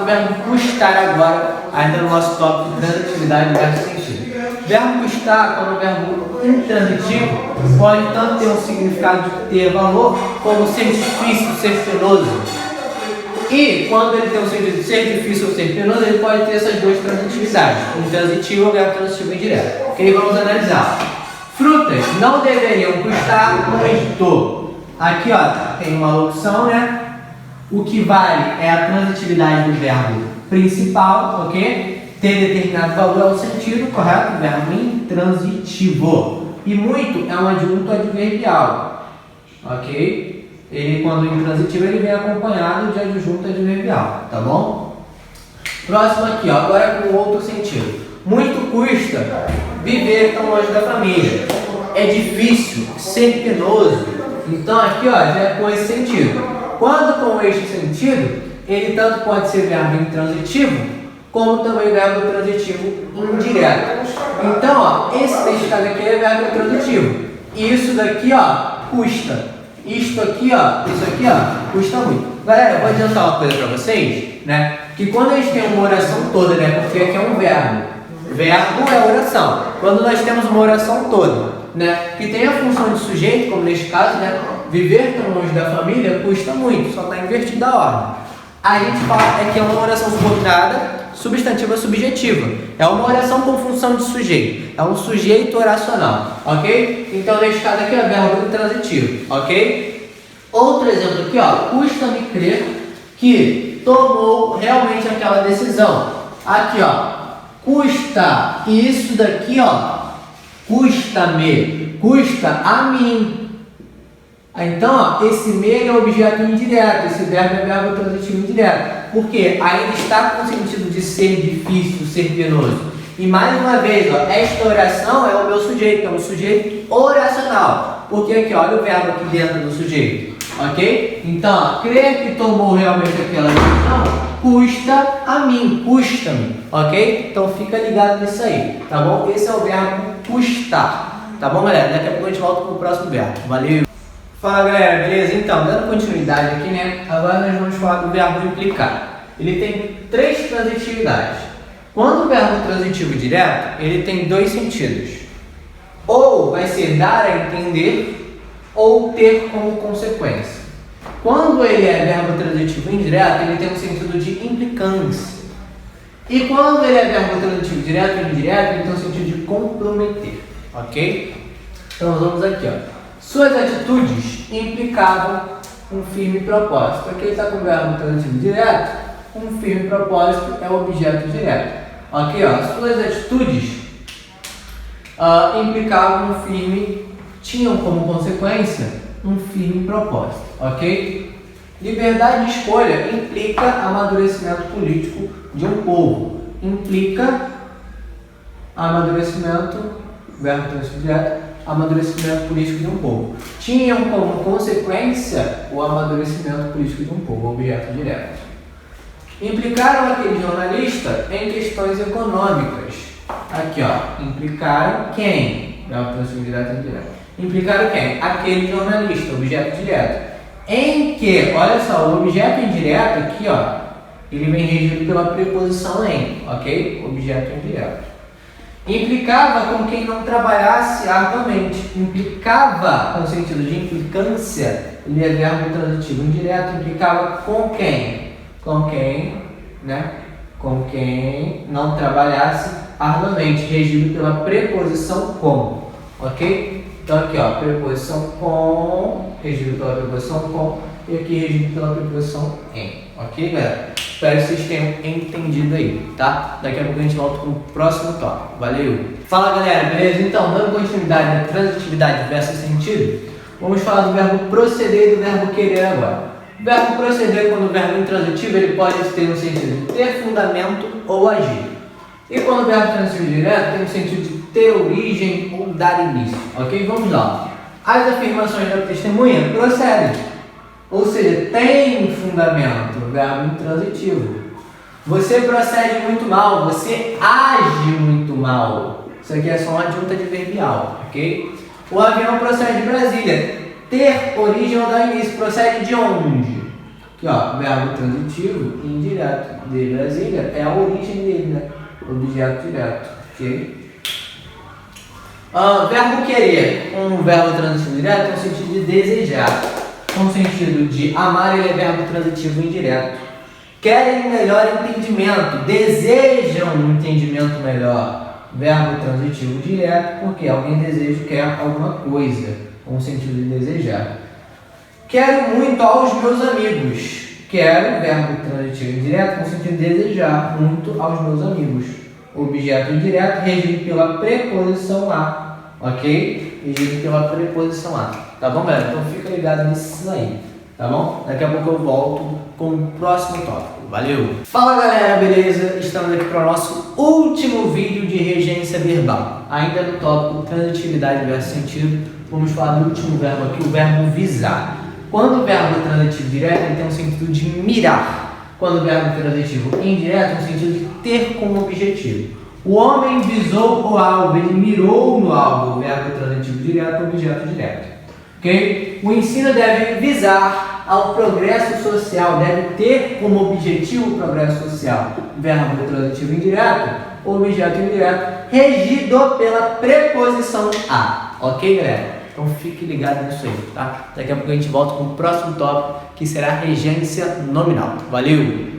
verbo custar agora, ainda no nosso tópico de transitividade versus sentido. Verbo custar, quando o verbo intransitivo, pode tanto ter um significado de ter valor, como ser difícil, ser penoso. E quando ele tem um sentido de ser difícil ou ser penoso, ele pode ter essas duas transitividades, intransitivo ou verbo transitivo indireto. Ok? Vamos analisar. Frutas não deveriam custar muito. Aqui, ó, tem uma locução, né? O que vale é a transitividade do verbo principal, ok? Ter determinado valor é o sentido, correto? Verbo intransitivo. E muito é um adjunto adverbial, ok? Ele, quando intransitivo, ele vem acompanhado de adjunto adverbial, tá bom? Próximo aqui, ó, agora com outro sentido. Muito custa viver tão longe da família. É difícil ser penoso. Então aqui, ó, já é com esse sentido. Quando com este sentido, ele tanto pode ser verbo intransitivo, como também verbo transitivo indireto. Então, ó, esse destacado aqui é verbo intransitivo. E isso daqui, ó, custa. Isto aqui, ó, isso aqui, ó, custa muito. Galera, eu vou adiantar uma coisa para vocês, né? Que quando a gente tem uma oração toda, né? Porque aqui é um verbo. Verbo é oração. Quando nós temos uma oração toda, né? Que tem a função de sujeito, como neste caso, né? Viver tão longe da família custa muito, só está invertida a ordem. A gente fala que é uma oração subordinada, substantiva subjetiva. É uma oração com função de sujeito. É um sujeito oracional, ok? Então, neste caso aqui é verbo intransitivo, ok? Outro exemplo aqui, ó. Custa-me crer que tomou realmente aquela decisão. Aqui, ó. Custa, isso daqui, ó. Custa-me, custa a mim. Então, ó, esse me é objeto indireto, esse verbo é verbo transitivo indireto. Por quê? Ainda está com o sentido de ser difícil, ser penoso. E mais uma vez, ó, esta oração é o meu sujeito, é um sujeito oracional. Porque aqui, olha o verbo aqui dentro do sujeito. Ok? Então, ó, crer que tomou realmente aquela decisão custa a mim, custa-me. Ok? Então fica ligado nisso aí, tá bom? Esse é o verbo custar. Tá bom, galera? Daqui a pouco a gente volta com o próximo verbo. Valeu! Fala, galera, beleza? Então, dando continuidade aqui, né? Agora nós vamos falar do verbo implicar. Ele tem 3 transitividades. Quando o verbo transitivo direto, ele tem 2 sentidos. Ou vai ser dar a entender, ou ter como consequência. Quando ele é verbo transitivo indireto, ele tem um sentido de implicância. E quando ele é verbo transitivo direto e indireto, ele tem um sentido de comprometer. Ok? Então, vamos aqui, ó. Suas atitudes implicavam um firme propósito. Aqui ele está com o verbo transitivo direto, um firme propósito é o objeto direto. Ok, ó, suas atitudes implicavam um firme, tinham como consequência um firme propósito. Ok? Liberdade de escolha implica amadurecimento político de um povo. Implica amadurecimento, verbo transitivo direto, amadurecimento político de um povo. Tinham como consequência o amadurecimento político de um povo, objeto direto. Implicaram aquele jornalista em questões econômicas. Aqui, ó. Implicaram quem? Verbo transitivo direto e indireto. Implicaram quem? Aquele jornalista, objeto direto. Em que, olha só, o objeto indireto aqui, ó, ele vem regido pela preposição em, ok? Objeto indireto. Implicava com quem não trabalhasse arduamente. Implicava, com o sentido de implicância, ele é verbo transitivo indireto. Implicava com quem? Com quem, né? Com quem não trabalhasse arduamente, regido pela preposição com, ok? Então aqui, ó, preposição com, regido pela preposição com, e aqui regido pela preposição em, ok, galera? Espero que vocês tenham entendido aí, tá? Daqui a pouco a gente volta com o próximo tópico. Valeu! Fala, galera, beleza? Então, dando continuidade na transitividade versus sentido, vamos falar do verbo proceder e do verbo querer agora. O verbo proceder, quando o verbo intransitivo, ele pode ter um sentido de ter fundamento ou agir. E quando o verbo transitivo direto, tem um sentido de ter origem ou dar início. Ok? Vamos lá. As afirmações da testemunha procedem. Ou seja, tem fundamento, verbo intransitivo. Você procede muito mal, você age muito mal. Isso aqui é só uma adjunta adverbial, ok? O avião procede de Brasília. Ter origem ou dar início. Procede de onde? Aqui, ó, verbo transitivo indireto. De Brasília é a origem dele, né? Objeto direto, ok? Verbo querer. Um verbo transitivo direto no sentido de desejar. No sentido de amar, ele é verbo transitivo indireto. Querem melhor entendimento. Desejam um entendimento melhor. Verbo transitivo direto, porque alguém deseja, quer alguma coisa. Com sentido de desejar. Quero muito aos meus amigos. Quero, verbo transitivo indireto, com sentido de desejar muito aos meus amigos. Objeto indireto regido pela preposição a, ok? Regido pela preposição a, tá bom, galera? Então fica ligado nisso aí, tá bom? Daqui a pouco eu volto com o próximo tópico. Valeu! Fala, galera, beleza? Estamos aqui para o nosso último vídeo de regência verbal. Ainda no tópico transitividade versus sentido, vamos falar do último verbo aqui, o verbo visar. Quando o verbo transitivo direto, ele tem um sentido de mirar. Quando o verbo transitivo indireto, no sentido de ter como objetivo. O homem visou o alvo, ele mirou no alvo. O verbo transitivo direto, objeto direto. Ok? O ensino deve visar ao progresso social, deve ter como objetivo o progresso social. Verbo transitivo indireto, objeto indireto, regido pela preposição a. Ok, galera? Então fique ligado nisso aí, tá? Daqui a pouco a gente volta com o próximo tópico, que será regência nominal. Valeu!